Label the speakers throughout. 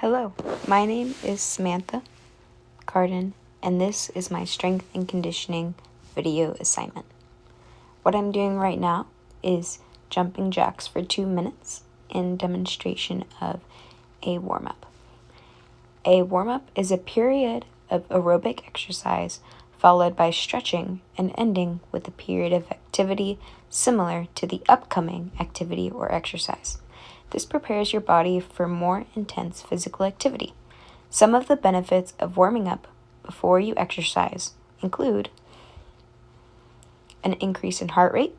Speaker 1: Hello, my name is Samantha, Carden, and this is my strength and conditioning video assignment. What I'm doing right now is jumping jacks for 2 minutes in demonstration of a warm-up. A warm-up is a period of aerobic exercise followed by stretching and ending with a period of activity similar to the upcoming activity or exercise. This prepares your body for more intense physical activity. Some of the benefits of warming up before you exercise include an increase in heart rate.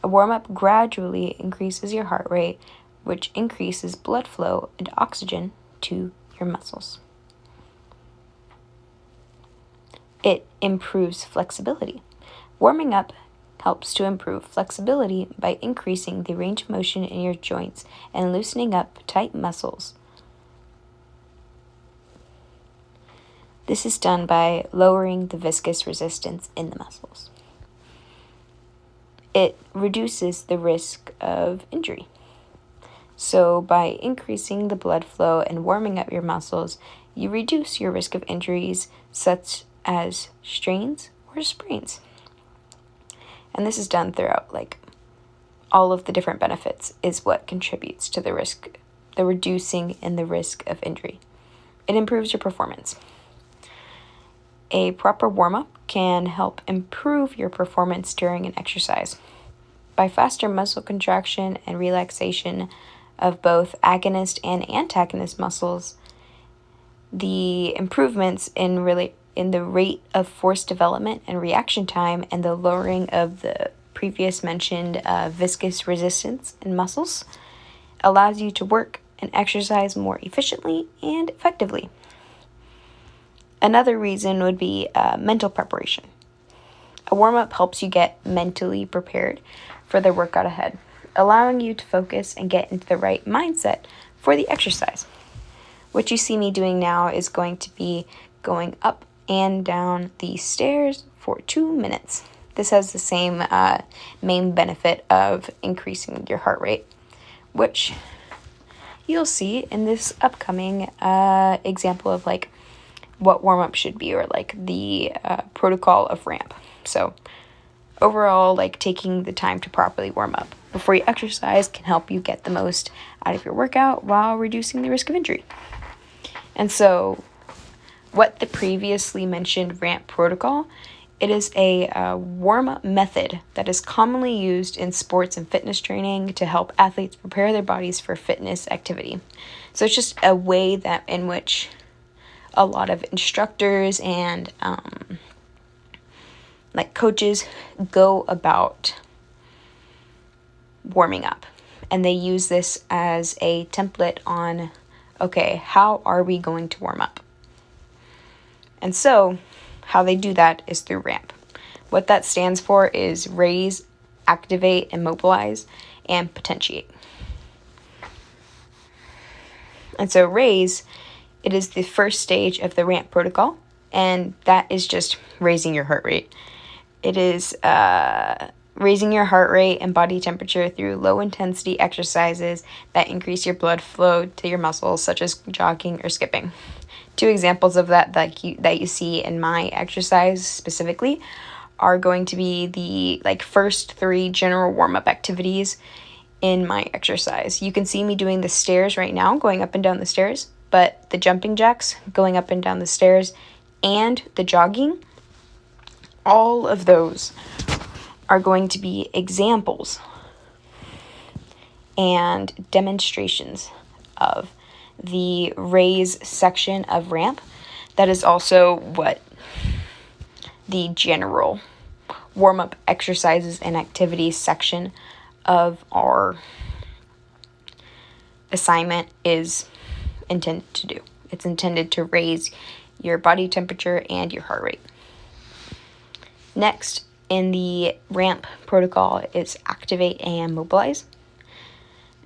Speaker 1: A warm-up gradually increases your heart rate, which increases blood flow and oxygen to your muscles. It improves flexibility. Warming up helps to improve flexibility by increasing the range of motion in your joints and loosening up tight muscles. This is done by lowering the viscous resistance in the muscles. It reduces the risk of injury. So by increasing the blood flow and warming up your muscles, you reduce your risk of injuries such as strains or sprains. And this is done throughout, all of the different benefits is what contributes to the reducing in the risk of injury. It improves your performance. A proper warm-up can help improve your performance during an exercise. By faster muscle contraction and relaxation of both agonist and antagonist muscles, the improvements in the rate of force development and reaction time and the lowering of the previous mentioned viscous resistance in muscles allows you to work and exercise more efficiently and effectively. Another reason would be mental preparation. A warm-up helps you get mentally prepared for the workout ahead, allowing you to focus and get into the right mindset for the exercise. What you see me doing now is going to be going up and down the stairs for 2 minutes. This has the same main benefit of increasing your heart rate, which you'll see in this upcoming example of what warm-up should be, or the protocol of ramp. So overall, taking the time to properly warm up before you exercise can help you get the most out of your workout while reducing the risk of injury. And so what the previously mentioned ramp protocol, it is a warm-up method that is commonly used in sports and fitness training to help athletes prepare their bodies for fitness activity. So it's just a way in which a lot of instructors and coaches go about warming up. And they use this as a template on, okay, how are we going to warm up? And so how they do that is through ramp. What that stands for is raise, activate, immobilize, and potentiate. And so raise, it is the first stage of the ramp protocol, and that is just raising your heart rate. It is raising your heart rate and body temperature through low-intensity exercises that increase your blood flow to your muscles, such as jogging or skipping. 2 examples of that you see in my exercise specifically are going to be the first 3 general warm-up activities in my exercise. You can see me doing the stairs right now, going up and down the stairs, but the jumping jacks, going up and down the stairs, and the jogging, all of those are going to be examples and demonstrations of the raise section of ramp. That is also what the general warm-up exercises and activities section of our assignment is intended to do. It's intended to raise your body temperature and your heart rate. Next in the ramp protocol is activate and mobilize.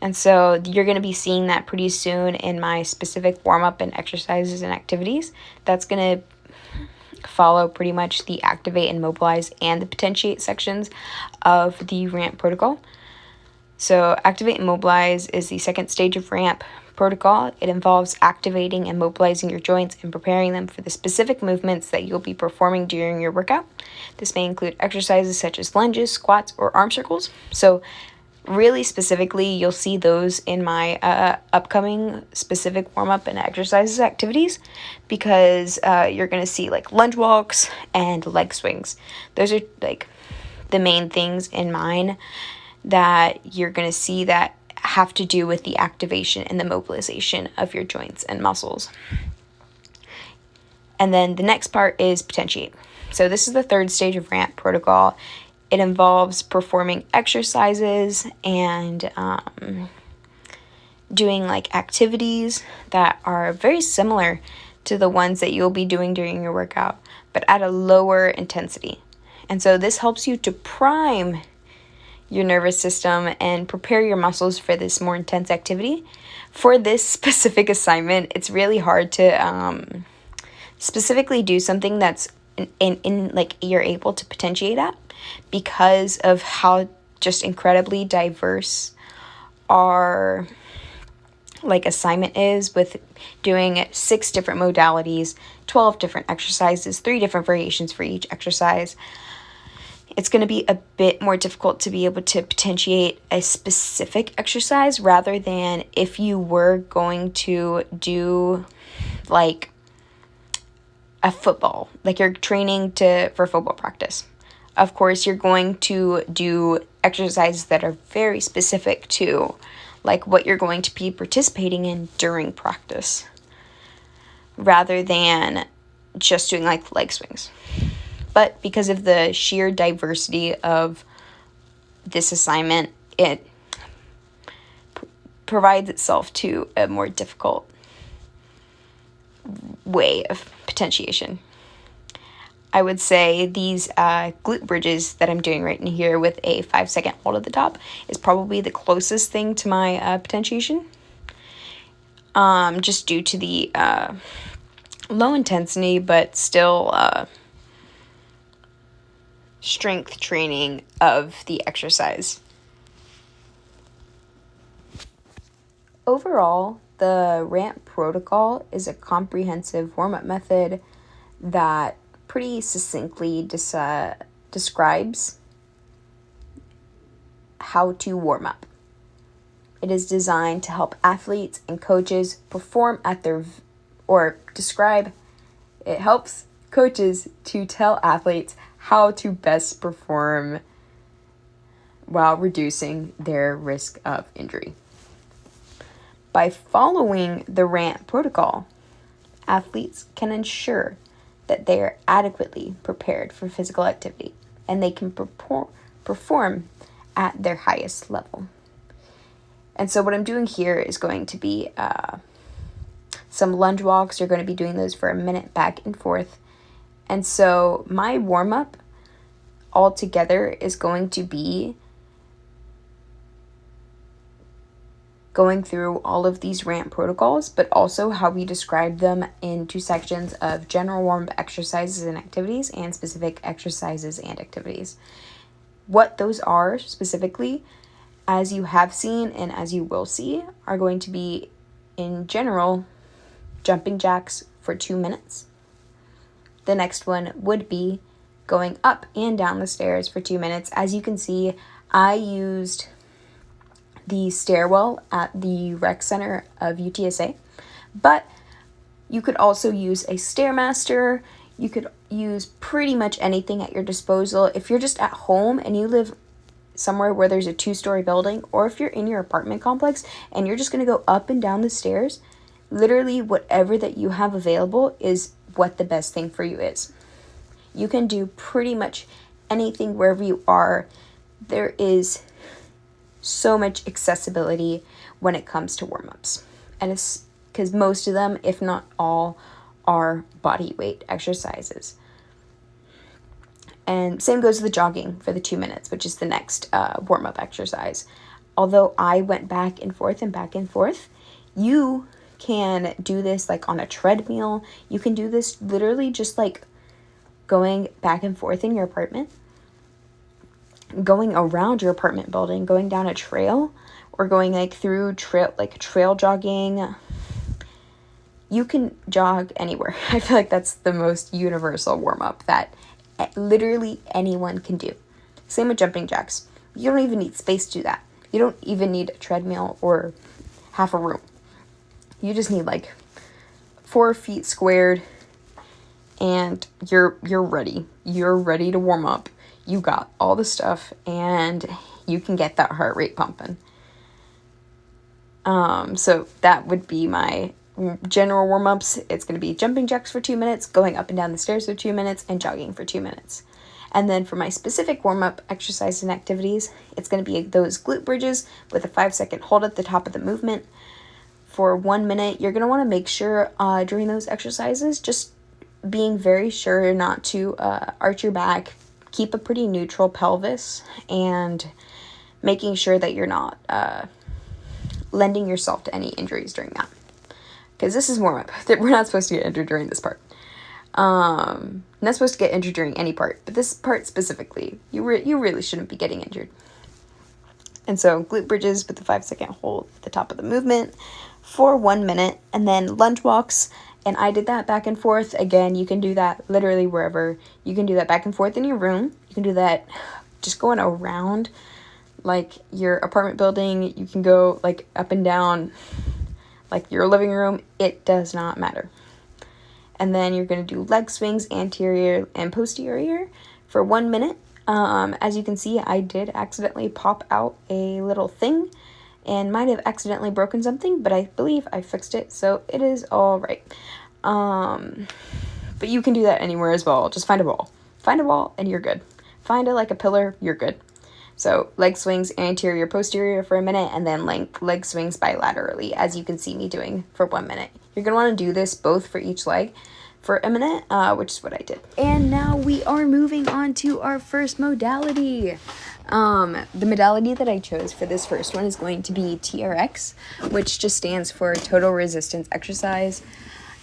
Speaker 1: And so you're going to be seeing that pretty soon in my specific warm-up and exercises and activities. That's going to follow pretty much the activate and mobilize and the potentiate sections of the ramp protocol. So activate and mobilize is the second stage of ramp protocol. It involves activating and mobilizing your joints and preparing them for the specific movements that you'll be performing during your workout. This may include exercises such as lunges, squats, or arm circles. So really specifically, you'll see those in my upcoming specific warm-up and exercises activities, because you're going to see like lunge walks and leg swings. Those are like the main things in mine that you're going to see that have to do with the activation and the mobilization of your joints and muscles. And then the next part is potentiate. So this is the third stage of ramp protocol. It involves performing exercises and doing like activities that are very similar to the ones that you'll be doing during your workout, but at a lower intensity. And so this helps you to prime your nervous system and prepare your muscles for this more intense activity. For this specific assignment, it's really hard to specifically do something that's in like you're able to potentiate at, because of how just incredibly diverse our like assignment is, with doing 6 different modalities, 12 different exercises, 3 different variations for each exercise. It's going to be a bit more difficult to be able to potentiate a specific exercise, rather than if you were going to do like a football, like you're training for football practice. Of course, you're going to do exercises that are very specific to like what you're going to be participating in during practice, rather than just doing like leg swings. But because of the sheer diversity of this assignment, it provides itself to a more difficult way of potentiation. I would say these glute bridges that I'm doing right in here with a 5-second hold at the top is probably the closest thing to my potentiation. Just due to the low intensity, but still strength training of the exercise. Overall, the ramp protocol is a comprehensive warm-up method that pretty succinctly describes how to warm up. It is designed to help athletes and coaches perform at their, it helps coaches to tell athletes how to best perform while reducing their risk of injury. By following the ramp protocol, athletes can ensure that they are adequately prepared for physical activity and they can perform at their highest level. And so what I'm doing here is going to be some lunge walks. You're going to be doing those for a minute back and forth. And so my warm-up altogether is going to be going through all of these ramp protocols, but also how we describe them in 2 sections of general warm-up exercises and activities and specific exercises and activities. What those are specifically, as you have seen and as you will see, are going to be, in general, jumping jacks for 2 minutes. The next one would be going up and down the stairs for 2 minutes. As you can see, I used the stairwell at the rec center of UTSA, but you could also use a Stairmaster. You could use pretty much anything at your disposal. If you're just at home and you live somewhere where there's a 2-story building, or if you're in your apartment complex and you're just going to go up and down the stairs, literally whatever that you have available is what the best thing for you is. You can do pretty much anything wherever you are. There is so much accessibility when it comes to warm-ups, and it's because most of them, if not all, are body weight exercises. And same goes with the jogging for the 2 minutes, which is the next warm-up exercise. Although I went back and forth, you can do this like on a treadmill. You can do this literally just like going back and forth in your apartment. going around your apartment building, going down a trail, or going like through trail jogging. You can jog anywhere. I feel like that's the most universal warm-up that literally anyone can do. Same with jumping jacks. You don't even need space to do that. You don't even need a treadmill or half a room. You just need like 4 feet squared, and you're ready. You're ready to warm up. You got all the stuff, and you can get that heart rate pumping. So that would be my general warm-ups. It's going to be jumping jacks for 2 minutes, going up and down the stairs for 2 minutes, and jogging for 2 minutes. And then for my specific warm-up exercises and activities, it's going to be those glute bridges with a 5-second hold at the top of the movement. For 1 minute, you're going to want to make sure during those exercises, just being very sure not to arch your back, keep a pretty neutral pelvis, and making sure that you're not lending yourself to any injuries during that. Because this is warm-up. We're not supposed to get injured during this part. Not supposed to get injured during any part, but this part specifically, you really shouldn't be getting injured. And so glute bridges with the 5-second hold at the top of the movement for 1 minute, and then lunge walks. And I did that back and forth. Again, you can do that literally wherever. You can do that back and forth in your room. You can do that just going around like your apartment building. You can go like up and down like your living room. It does not matter. And then you're going to do leg swings, anterior and posterior, for 1 minute. As you can see, I did accidentally pop out a little thing and might have accidentally broken something, but I believe I fixed it, so it is all right. But you can do that anywhere as well. Just find a ball. Find a ball and you're good. Find a pillar, you're good. So leg swings, anterior, posterior for a minute, and then leg swings bilaterally, as you can see me doing for 1 minute. You're going to want to do this both for each leg for a minute, which is what I did. And now we are moving on to our first modality. The modality that I chose for this first one is going to be TRX, which just stands for Total Resistance Exercise.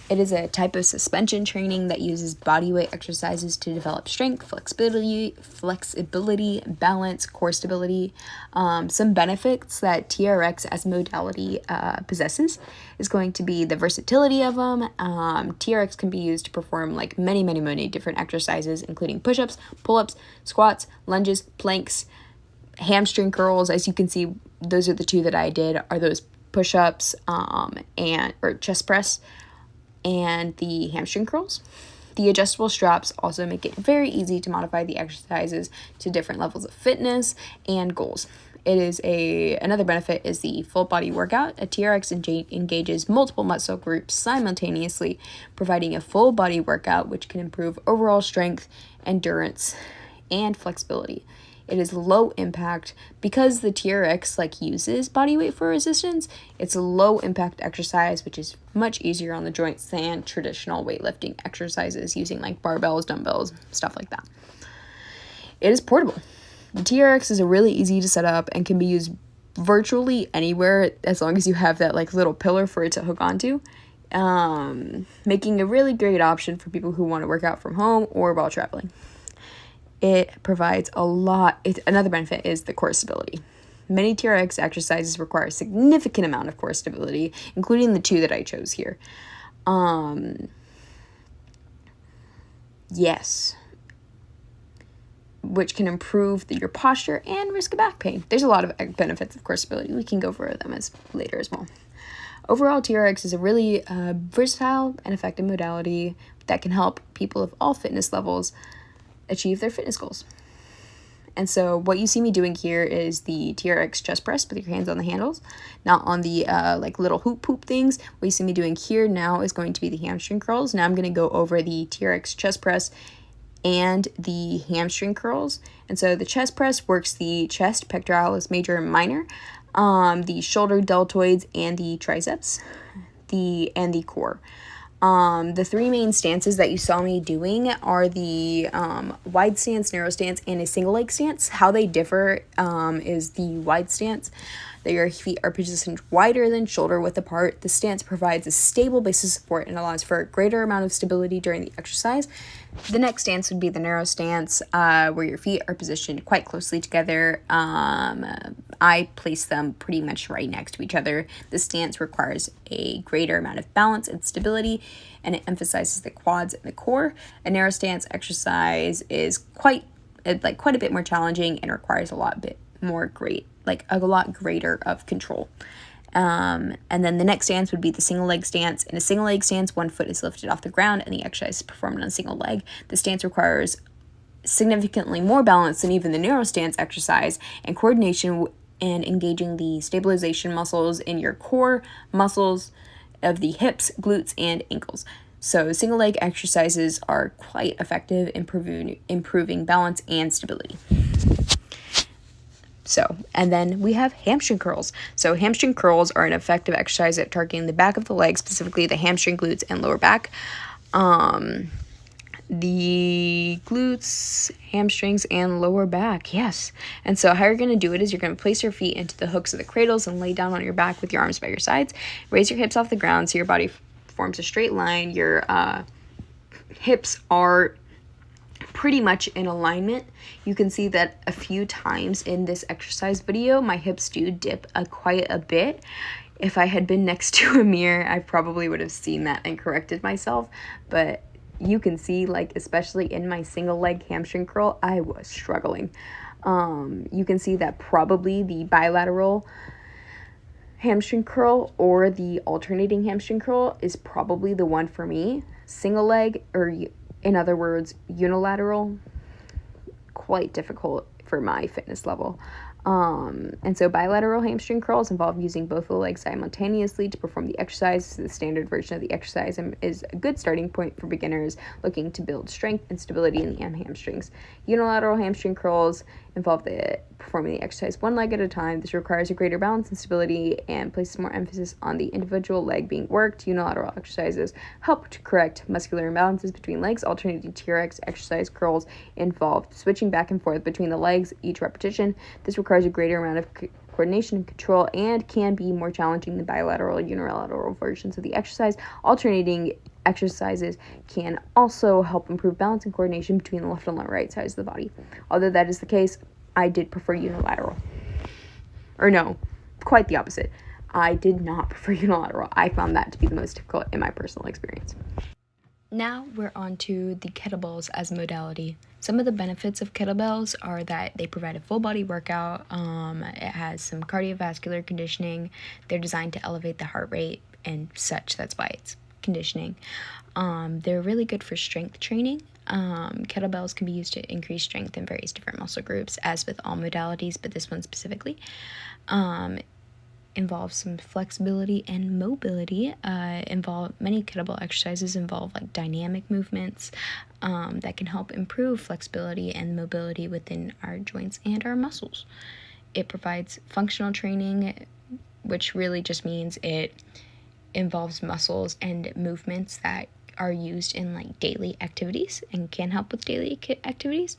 Speaker 1: It is a type of suspension training that uses bodyweight exercises to develop strength, flexibility, balance, core stability. Some benefits that TRX as a modality possesses is going to be the versatility of them. TRX can be used to perform like many different exercises, including push-ups, pull-ups, squats, lunges, planks, hamstring curls. As you can see, those are the two that I did, are those push-ups or chest press, and the hamstring curls. The adjustable straps also make it very easy to modify the exercises to different levels of fitness and goals. Another benefit is the full body workout. A TRX engages multiple muscle groups simultaneously, providing a full body workout which can improve overall strength, endurance, and flexibility. It is low impact because the TRX uses body weight for resistance. It's a low impact exercise, which is much easier on the joints than traditional weightlifting exercises using barbells, dumbbells, stuff like that. It is portable. The TRX is really easy to set up and can be used virtually anywhere as long as you have that little pillar for it to hook onto, making a really great option for people who want to work out from home or while traveling. It provides a lot. Another benefit is the core stability. Many TRX exercises require a significant amount of core stability, including the two that I chose here. Which can improve your posture and risk of back pain. There's a lot of benefits of core stability. We can go over them later as well. Overall, TRX is a really versatile and effective modality that can help people of all fitness levels achieve their fitness goals. And so what you see me doing here is the TRX chest press with your hands on the handles, not on the little hoop things. What you see me doing here now is going to be the hamstring curls. Now I'm going to go over the TRX chest press and the hamstring curls. And so the chest press works the chest, pectoralis major and minor, the shoulder deltoids and the triceps, and the core. The three main stances that you saw me doing are the wide stance, narrow stance, and a single leg stance. How they differ is the wide stance. that your feet are positioned wider than shoulder width apart. The stance provides a stable base of support and allows for a greater amount of stability during the exercise. The next stance would be the narrow stance, where your feet are positioned quite closely together. I place them pretty much right next to each other. This stance requires a greater amount of balance and stability, and it emphasizes the quads and the core. A narrow stance exercise is quite a bit more challenging and requires a lot greater of control. And then the next stance would be the single leg stance. In a single leg stance, one foot is lifted off the ground and the exercise is performed on a single leg. The stance requires significantly more balance than even the narrow stance exercise, and coordination and engaging the stabilization muscles in your core, muscles of the hips, glutes, and ankles. So single leg exercises are quite effective in improving balance and stability. And then we have hamstring curls. So hamstring curls are an effective exercise at targeting the back of the leg, specifically the hamstring, glutes, and lower back. The glutes, hamstrings, and lower back, yes. And so how you're going to do it is you're going to place your feet into the hooks of the cradles and lay down on your back with your arms by your sides. Raise your hips off the ground so your body forms a straight line. Your hips are pretty much in alignment. You can see that a few times in this exercise video, my hips do dip quite a bit. If I had been next to a mirror, I probably would have seen that and corrected myself, but you can see, especially in my single leg hamstring curl, I was struggling. You can see that probably the bilateral hamstring curl or the alternating hamstring curl is probably the one for me. Single leg, or in other words, unilateral, quite difficult for my fitness level. And so bilateral hamstring curls involve using both the legs simultaneously to perform the exercise. The standard version of the exercise is a good starting point for beginners looking to build strength and stability in the hamstrings. Unilateral hamstring curls involve performing the exercise one leg at a time. This requires a greater balance and stability and places more emphasis on the individual leg being worked. Unilateral exercises help to correct muscular imbalances between legs. Alternating TRX exercise curls involve switching back and forth between the legs each repetition. This requires a greater amount of coordination and control and can be more challenging than bilateral or unilateral versions of the exercise. Alternating exercises can also help improve balance and coordination between the left and right sides of the body. Although that is the case, I did prefer unilateral. Or no, quite the opposite. I did not prefer unilateral. I found that to be the most difficult in my personal experience. Now we're on to the kettlebells as a modality. Some of the benefits of kettlebells are that they provide a full body workout. It has some cardiovascular conditioning. They're designed to elevate the heart rate and such. That's why it's conditioning. They're really good for strength training. Kettlebells can be used to increase strength in various different muscle groups, as with all modalities, but this one specifically involves some flexibility and mobility. Many kettlebell exercises involve dynamic movements that can help improve flexibility and mobility within our joints and our muscles. It provides functional training, which really just means it involves muscles and movements that are used in daily activities and can help with daily activities.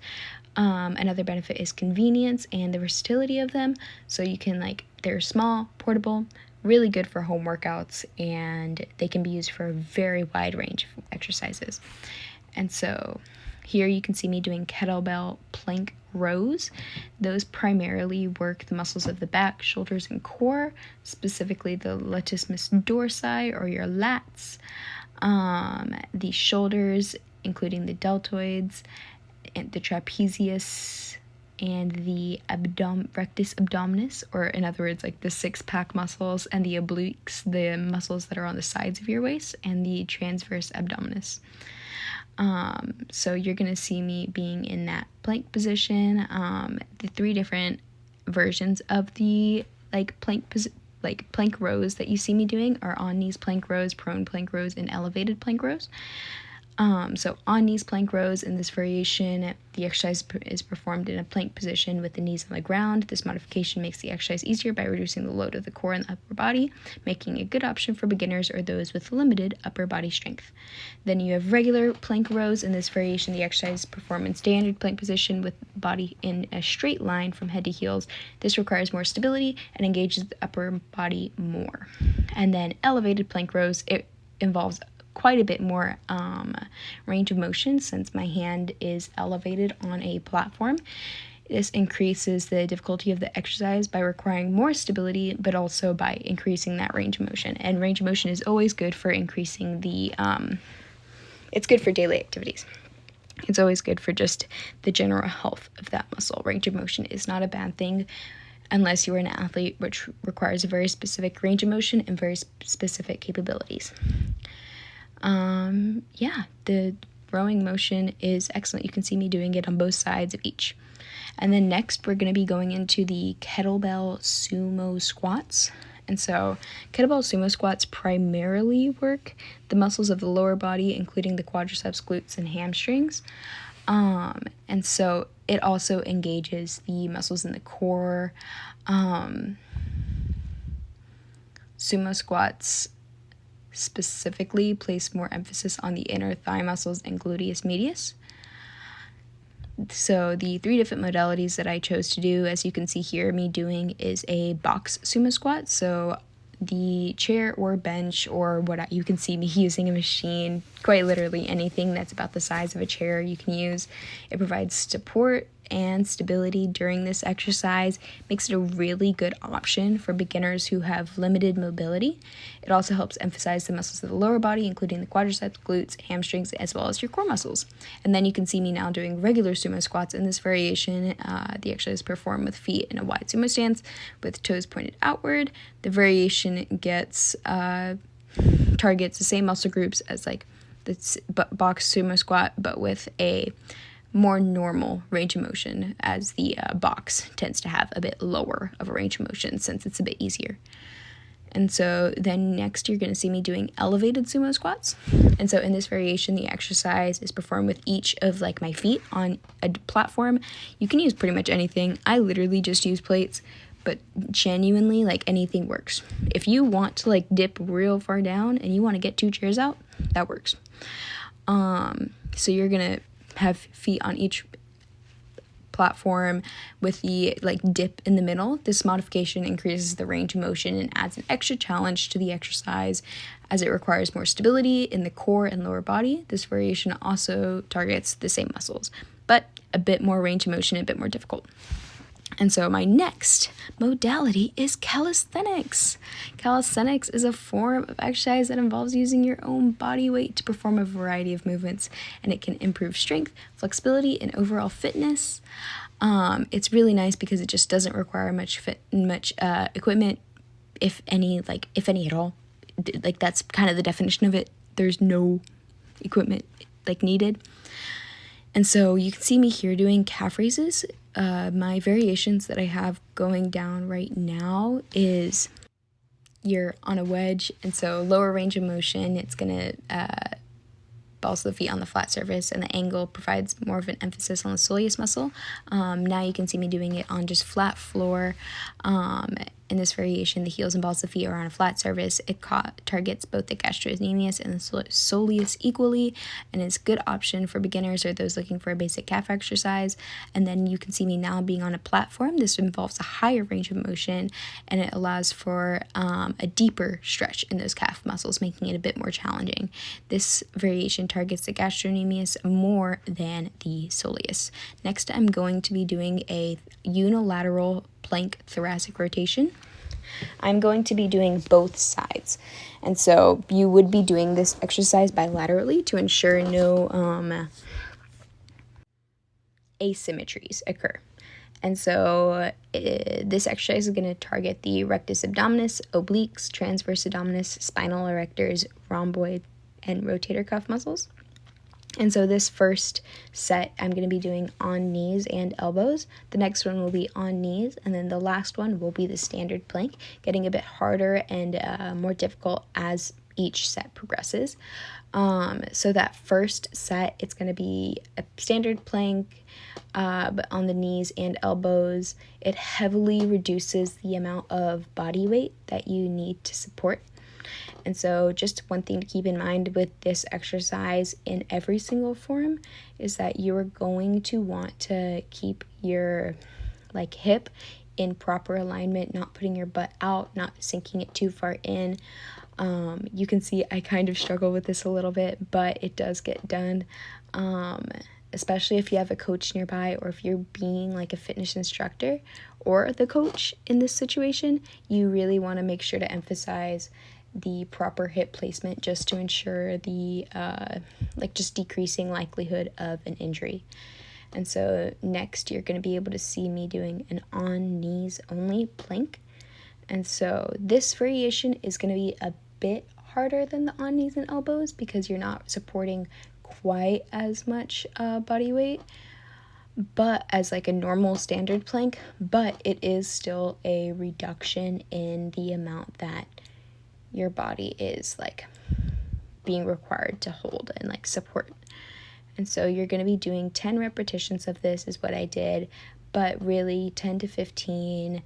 Speaker 1: Another benefit is convenience and the versatility of them. So you can they're small, portable, really good for home workouts, and they can be used for a very wide range of exercises. And so here you can see me doing kettlebell plank rows. Those primarily work the muscles of the back, shoulders, and core, specifically the latissimus dorsi or your lats, the shoulders, including the deltoids, and the trapezius, and the rectus abdominis, or in other words, the six-pack muscles, and the obliques, the muscles that are on the sides of your waist, and the transverse abdominis. So you're going to see me being in that plank position. The three different versions of the plank rows that you see me doing are on knees plank rows, prone plank rows, and elevated plank rows. So on knees plank rows, in this variation, the exercise is performed in a plank position with the knees on the ground. This modification makes the exercise easier by reducing the load of the core and the upper body, making a good option for beginners or those with limited upper body strength. Then you have regular plank rows. In this variation, the exercise is performed in standard plank position with body in a straight line from head to heels. This requires more stability and engages the upper body more. And then elevated plank rows, it involves quite a bit more range of motion since my hand is elevated on a platform. This increases the difficulty of the exercise by requiring more stability, but also by increasing that range of motion. And range of motion is always good for increasing the, it's good for daily activities. It's always good for just the general health of that muscle. Range of motion is not a bad thing unless you are an athlete, which requires a very specific range of motion and very specific capabilities. The rowing motion is excellent. You can see me doing it on both sides of each. And then next, we're going to be going into the kettlebell sumo squats. And so kettlebell sumo squats primarily work the muscles of the lower body, including the quadriceps, glutes, and hamstrings. And so it also engages the muscles in the core. Sumo squats specifically place more emphasis on the inner thigh muscles and gluteus medius. So the 3 different modalities that I chose to do, as you can see here, me doing is a box sumo squat. So the chair or bench or what you can see me using a machine, quite literally anything that's about the size of a chair you can use. It provides support and stability during this exercise, makes it a really good option for beginners who have limited mobility. It also helps emphasize the muscles of the lower body, including the quadriceps, glutes, hamstrings, as well as your core muscles. And then you can see me now doing regular sumo squats. In this variation, the exercise is performed with feet in a wide sumo stance with toes pointed outward. The variation gets targets the same muscle groups as like the box sumo squat, but with a more normal range of motion, as the box tends to have a bit lower of a range of motion since it's a bit easier. And so then next you're going to see me doing elevated sumo squats. And so in this variation, the exercise is performed with each of like my feet on a platform. You can use pretty much anything. I literally just use plates, but genuinely like anything works. If you want to like dip real far down and you want to get 2 chairs out, that works. So you're going to have feet on each platform with the like dip in the middle. This modification increases the range of motion and adds an extra challenge to the exercise as it requires more stability in the core and lower body. This variation also targets the same muscles, but a bit more range of motion, a bit more difficult. And so my next modality is calisthenics. Calisthenics is a form of exercise that involves using your own body weight to perform a variety of movements, and it can improve strength, flexibility, and overall fitness. It's really nice because it just doesn't require much equipment, if any at all. Like that's kind of the definition of it. There's no equipment like needed. And so you can see me here doing calf raises. My variations that I have going down right now is you're on a wedge, and so lower range of motion, it's going to balls of the feet on the flat surface, and the angle provides more of an emphasis on the soleus muscle. Now you can see me doing it on just flat floor. In this variation, the heels and balls of the feet are on a flat surface. It targets both the gastrocnemius and the soleus equally, and is a good option for beginners or those looking for a basic calf exercise. And then you can see me now being on a platform. This involves a higher range of motion, and it allows for a deeper stretch in those calf muscles, making it a bit more challenging. This variation targets the gastrocnemius more than the soleus. Next, I'm going to be doing a unilateral plank thoracic rotation. I'm going to be doing both sides, and so you would be doing this exercise bilaterally to ensure no asymmetries occur. And so this exercise is going to target the rectus abdominis, obliques, transverse abdominis, spinal erectors, rhomboid, and rotator cuff muscles. And so this first set I'm going to be doing on knees and elbows. The next one will be on knees, and then the last one will be the standard plank, getting a bit harder and more difficult as each set progresses. So that first set, it's going to be a standard plank, but on the knees and elbows. It heavily reduces the amount of body weight that you need to support. And so just one thing to keep in mind with this exercise in every single form is that you are going to want to keep your hip in proper alignment, not putting your butt out, not sinking it too far in. You can see I kind of struggle with this a little bit, but it does get done. Especially if you have a coach nearby, or if you're being like a fitness instructor or the coach in this situation, you really want to make sure to emphasize the proper hip placement just to ensure the just decreasing likelihood of an injury. And so next you're going to be able to see me doing an on knees only plank. And so this variation is going to be a bit harder than the on knees and elbows because you're not supporting quite as much body weight, but as like a normal standard plank, but it is still a reduction in the amount that your body is like being required to hold and like support. And so you're going to be doing 10 repetitions of this is what I did, but really 10 to 15,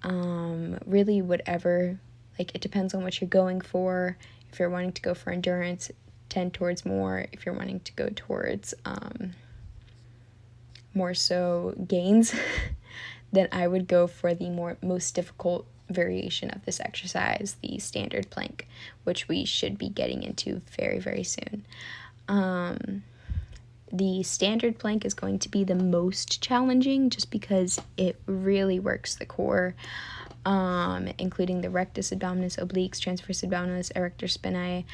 Speaker 1: really whatever, like it depends on what you're going for. If you're wanting to go for endurance, 10 towards more. If you're wanting to go towards more so gains, then I would go for the most difficult variation of this exercise, the standard plank, which we should be getting into very, very soon. The standard plank is going to be the most challenging just because it really works the core, including the rectus abdominis, obliques, transverse abdominis, erector spinae.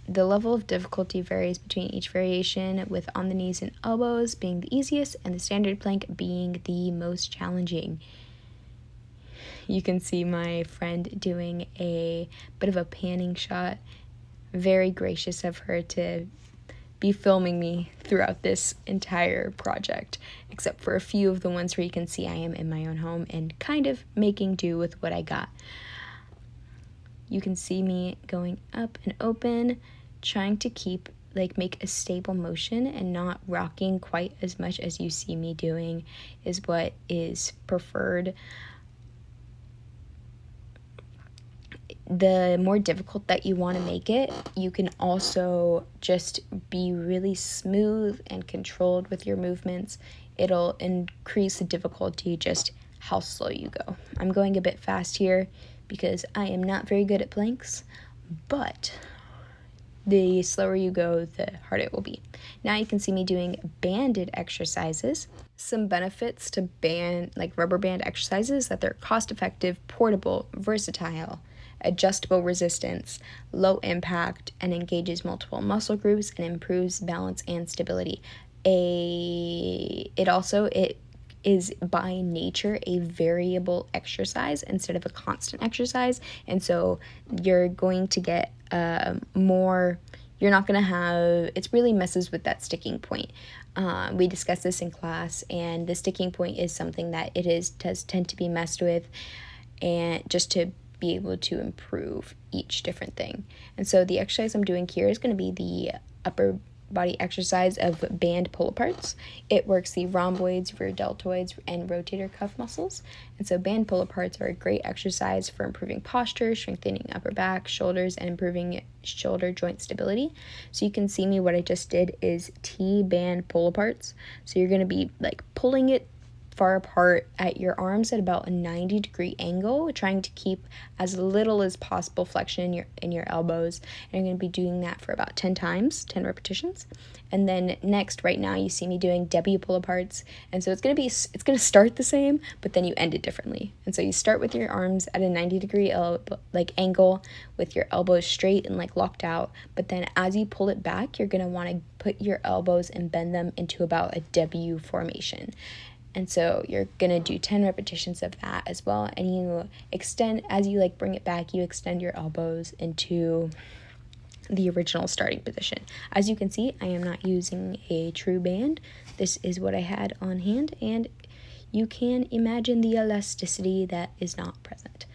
Speaker 1: The level of difficulty varies between each variation, with on the knees and elbows being the easiest and the standard plank being the most challenging. You can see my friend doing a bit of a panning shot. Very gracious of her to be filming me throughout this entire project, except for a few of the ones where you can see I am in my own home and kind of making do with what I got. You can see me going up and open, trying to make a stable motion and not rocking quite as much as you see me doing is what is preferred. The more difficult that you want to make it, you can also just be really smooth and controlled with your movements. It'll increase the difficulty just how slow you go. I'm going a bit fast here because I am not very good at planks, but the slower you go, the harder it will be. Now you can see me doing banded exercises. Some benefits to rubber band exercises, that they're cost-effective, portable, versatile, adjustable resistance, low impact, and engages multiple muscle groups and improves balance and stability. It is by nature a variable exercise instead of a constant exercise, and so you're going to get it really messes with that sticking point. We discussed this in class, and the sticking point is something that does tend to be messed with, and just to be able to improve each different thing. And so the exercise I'm doing here is going to be the upper body exercise of band pull-aparts. It works the rhomboids, rear deltoids, and rotator cuff muscles. And so band pull-aparts are a great exercise for improving posture, strengthening upper back, shoulders, and improving shoulder joint stability. So you can see me, what I just did is T-band pull-aparts. So you're going to be pulling it far apart at your arms at about a 90-degree angle, trying to keep as little as possible flexion in your elbows. And I'm going to be doing that for about 10 times, 10 repetitions. And then next, right now, you see me doing W pull-aparts. And so it's going to start the same, but then you end it differently. And so you start with your arms at a 90-degree angle with your elbows straight and locked out. But then as you pull it back, you're going to want to put your elbows and bend them into about a W formation. And so you're going to do 10 repetitions of that as well. And you extend, as you bring it back, you extend your elbows into the original starting position. As you can see, I am not using a true band. This is what I had on hand, and you can imagine the elasticity that is not present.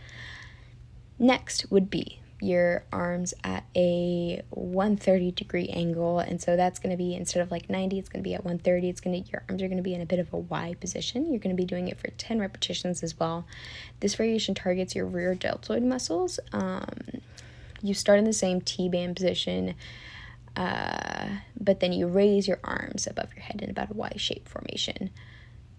Speaker 1: Next would be your arms at a 130-degree angle, and so that's going to be, instead of like 90, it's going to be at 130. Your arms are going to be in a bit of a Y position. You're going to be doing it for 10 repetitions as well. This variation targets your rear deltoid muscles. You start in the same T-band position, but then you raise your arms above your head in about a Y-shaped formation,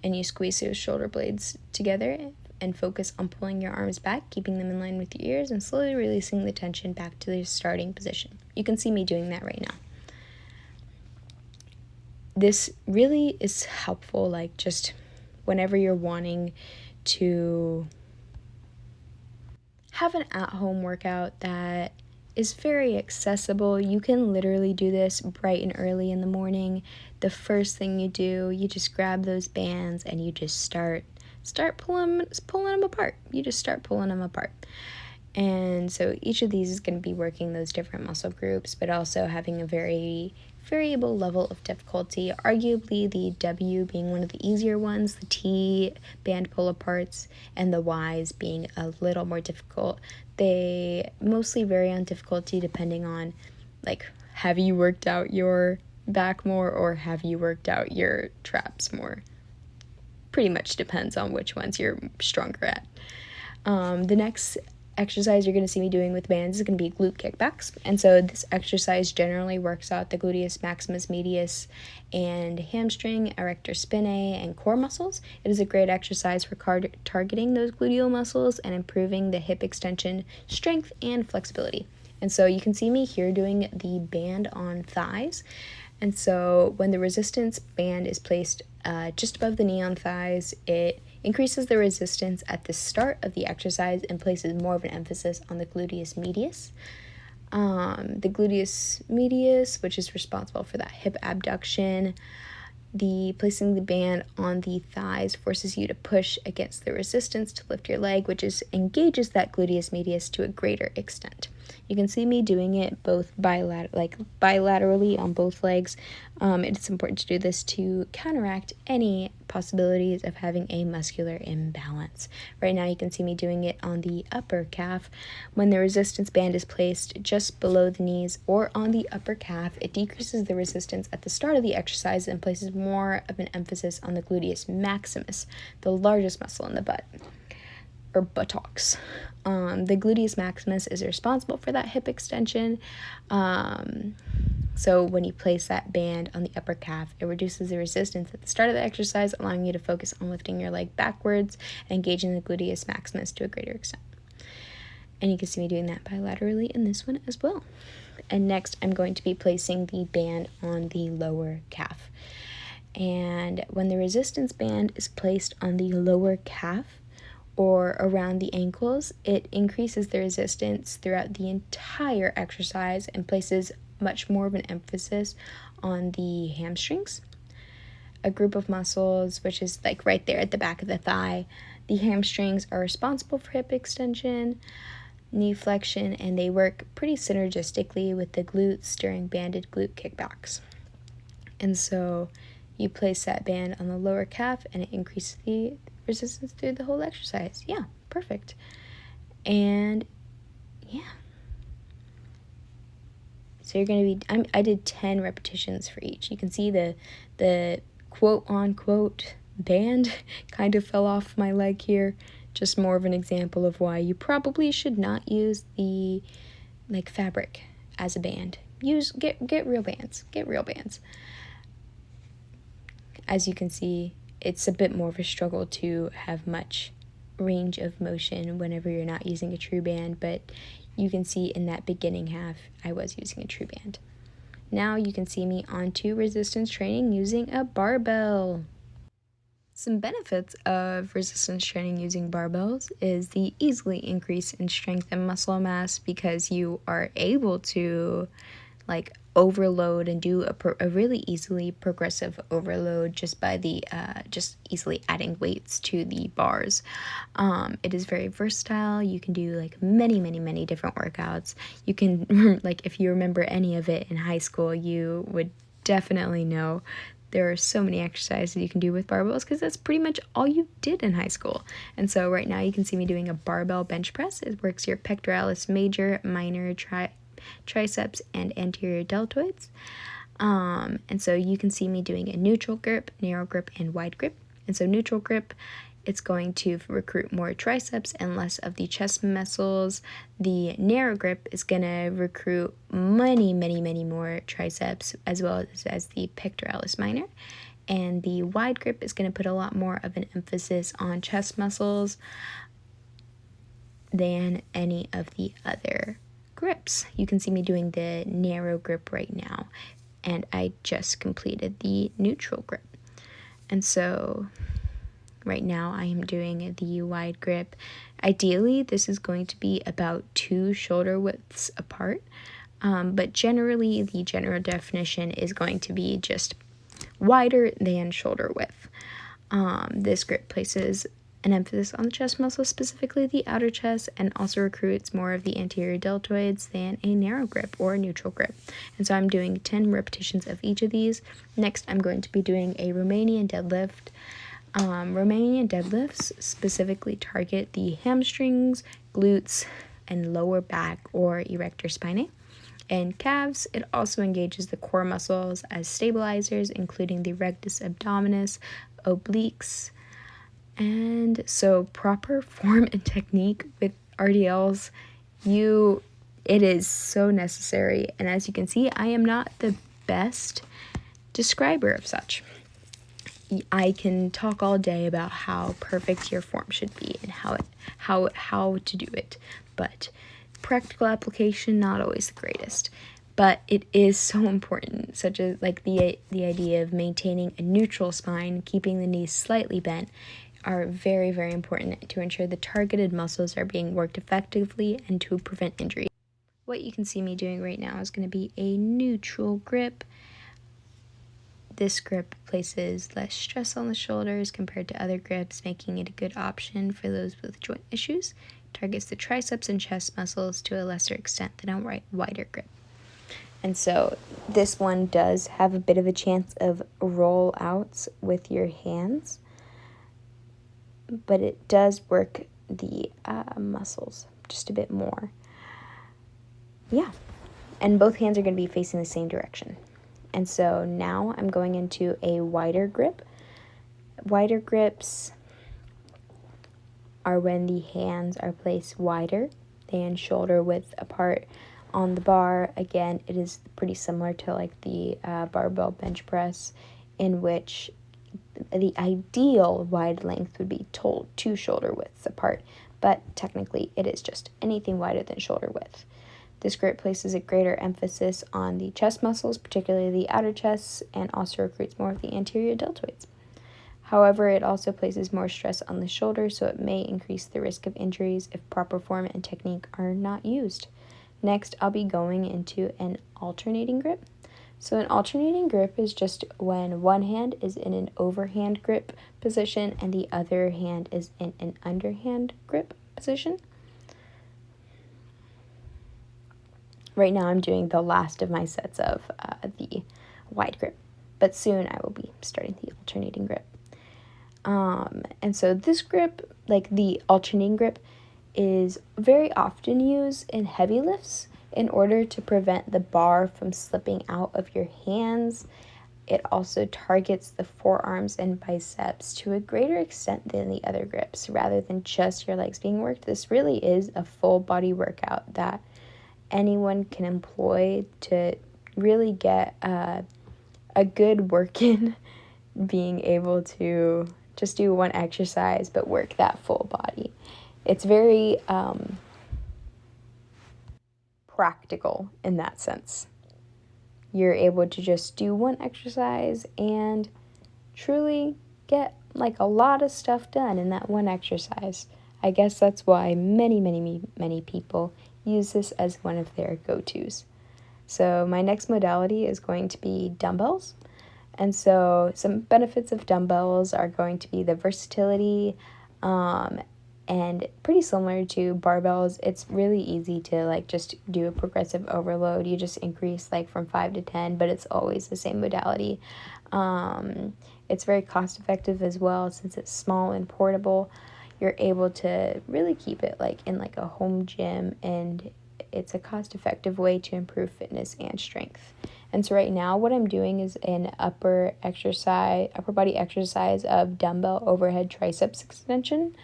Speaker 1: and you squeeze those shoulder blades together and focus on pulling your arms back, keeping them in line with your ears, and slowly releasing the tension back to their starting position. You can see me doing that right now. This really is helpful, like just whenever you're wanting to have an at-home workout that is very accessible. You can literally do this bright and early in the morning. The first thing you do, you just grab those bands and you just start pulling them apart. You just start pulling them apart. And so each of these is going to be working those different muscle groups, but also having a very variable level of difficulty. Arguably the W being one of the easier ones, the T band pull aparts, and the Ys being a little more difficult. They mostly vary on difficulty depending on, like, have you worked out your back more or have you worked out your traps more? Pretty much depends on which ones you're stronger at. The next exercise you're going to see me doing with bands is going to be glute kickbacks. And so this exercise generally works out the gluteus maximus medius and hamstring, erector spinae, and core muscles. It is a great exercise for targeting those gluteal muscles and improving the hip extension, strength, and flexibility. And so you can see me here doing the band on thighs. And so when the resistance band is placed just above the knee on thighs, it increases the resistance at the start of the exercise and places more of an emphasis on the gluteus medius. The gluteus medius, which is responsible for that hip abduction, placing the band on the thighs forces you to push against the resistance to lift your leg, which engages that gluteus medius to a greater extent. You can see me doing it both bilaterally on both legs. It's important to do this to counteract any possibilities of having a muscular imbalance. Right now you can see me doing it on the upper calf. When the resistance band is placed just below the knees or on the upper calf, it decreases the resistance at the start of the exercise and places more of an emphasis on the gluteus maximus, the largest muscle in the butt, or buttocks. The gluteus maximus is responsible for that hip extension. So when you place that band on the upper calf, it reduces the resistance at the start of the exercise, allowing you to focus on lifting your leg backwards and engaging the gluteus maximus to a greater extent. And you can see me doing that bilaterally in this one as well. And next, I'm going to be placing the band on the lower calf. And when the resistance band is placed on the lower calf, or around the ankles, it increases the resistance throughout the entire exercise and places much more of an emphasis on the hamstrings, a group of muscles which is like right there at the back of the thigh. The hamstrings are responsible for hip extension, knee flexion, and they work pretty synergistically with the glutes during banded glute kickbacks. And so you place that band on the lower calf and it increases the resistance through the whole exercise. Yeah, perfect. And yeah. So you're going to be, I did 10 repetitions for each. You can see the quote unquote band kind of fell off my leg here. Just more of an example of why you probably should not use the fabric as a band. Get real bands. Get real bands. As you can see, it's a bit more of a struggle to have much range of motion whenever you're not using a true band, but you can see in that beginning half, I was using a true band. Now you can see me onto resistance training using a barbell. Some benefits of resistance training using barbells is the easily increase in strength and muscle mass because you are able to overload and do a really easily progressive overload just by the just easily adding weights to the bars. It is very versatile. You can do many different workouts. You can if you remember any of it in high school, you would definitely know there are so many exercises you can do with barbells because that's pretty much all you did in high school. And so right now you can see me doing a barbell bench press. It works your pectoralis major, minor, triceps, and anterior deltoids. And so you can see me doing a neutral grip, narrow grip, and wide grip. And so neutral grip, it's going to recruit more triceps and less of the chest muscles. The narrow grip is going to recruit many more triceps as well as the pectoralis minor. And the wide grip is going to put a lot more of an emphasis on chest muscles than any of the other grips. You can see me doing the narrow grip right now, and I just completed the neutral grip. And so right now I am doing the wide grip. Ideally, this is going to be about 2 shoulder widths apart, but generally the general definition is going to be just wider than shoulder width. This grip places an emphasis on the chest muscle, specifically the outer chest, and also recruits more of the anterior deltoids than a narrow grip or a neutral grip. And so I'm doing 10 repetitions of each of these. Next, I'm going to be doing a Romanian deadlift. Romanian deadlifts specifically target the hamstrings, glutes, and lower back or erector spinae. And calves, it also engages the core muscles as stabilizers, including the rectus abdominis, obliques. And so proper form and technique with RDLs, it is so necessary. And as you can see, I am not the best describer of such. I can talk all day about how perfect your form should be and how to do it, but practical application not always the greatest. But it is so important, such as like the idea of maintaining a neutral spine, keeping the knees slightly bent, are very important to ensure the targeted muscles are being worked effectively and to prevent injury. What you can see me doing right now is going to be a neutral grip. This grip places less stress on the shoulders compared to other grips, making it a good option for those with joint issues. It targets the triceps and chest muscles to a lesser extent than a wider grip. And so this one does have a bit of a chance of roll outs with your hands, but it does work the muscles just a bit more. Yeah, and both hands are going to be facing the same direction. And so now I'm going into a wider grip. Wider grips are when the hands are placed wider than shoulder width apart on the bar. Again, it is pretty similar to like the barbell bench press, in which the ideal wide length would be 2 shoulder widths apart, but technically it is just anything wider than shoulder width. This grip places a greater emphasis on the chest muscles, particularly the outer chest, and also recruits more of the anterior deltoids. However, it also places more stress on the shoulder, so it may increase the risk of injuries if proper form and technique are not used. Next, I'll be going into an alternating grip. So an alternating grip is just when one hand is in an overhand grip position and the other hand is in an underhand grip position. Right now I'm doing the last of my sets of the wide grip, but soon I will be starting the alternating grip. And so this grip, like the alternating grip, is very often used in heavy lifts in order to prevent the bar from slipping out of your hands. It also targets the forearms and biceps to a greater extent than the other grips, rather than just your legs being worked. This really is a full body workout that anyone can employ to really get a good work in, being able to just do one exercise but work that full body. It's very practical in that sense. You're able to just do one exercise and truly get like a lot of stuff done in that one exercise. I guess that's why many people use this as one of their go-tos. So my next modality is going to be dumbbells. And so some benefits of dumbbells are going to be the versatility, And pretty similar to barbells, it's really easy to like just do a progressive overload. You just increase like from 5 to 10, but it's always the same modality. It's very cost effective as well since it's small and portable. You're able to really keep it like in like a home gym, and it's a cost effective way to improve fitness and strength. And so right now what I'm doing is an upper body exercise of dumbbell overhead triceps extension.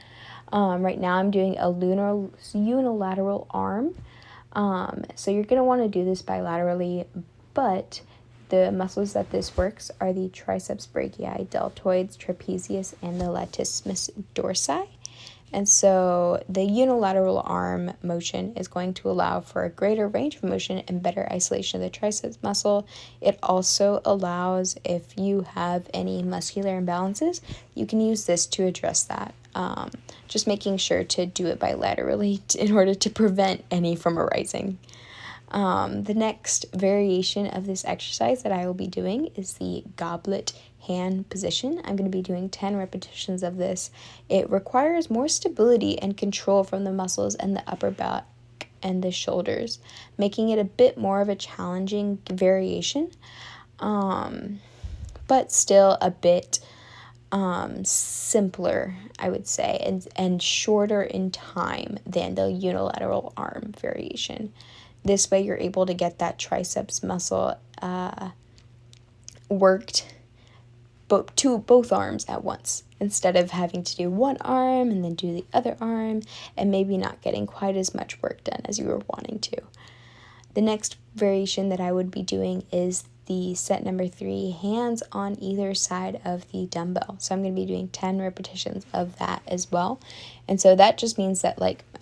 Speaker 1: Right now I'm doing a unilateral arm. So you're going to want to do this bilaterally, but the muscles that this works are the triceps brachii, deltoids, trapezius, and the latissimus dorsi. And so the unilateral arm motion is going to allow for a greater range of motion and better isolation of the triceps muscle. It also allows, if you have any muscular imbalances, you can use this to address that. Just making sure to do it bilaterally in order to prevent any from arising. The next variation of this exercise that I will be doing is the goblet hand position. I'm going to be doing 10 repetitions of this. It requires more stability and control from the muscles and the upper back and the shoulders, making it a bit more of a challenging variation, but still a bit simpler, I would say, and shorter in time than the unilateral arm variation. This way you're able to get that triceps muscle worked both arms at once, instead of having to do one arm and then do the other arm and maybe not getting quite as much work done as you were wanting to. The next variation that I would be doing is the set number 3, hands on either side of the dumbbell. So I'm going to be doing 10 repetitions of that as well. And so that just means that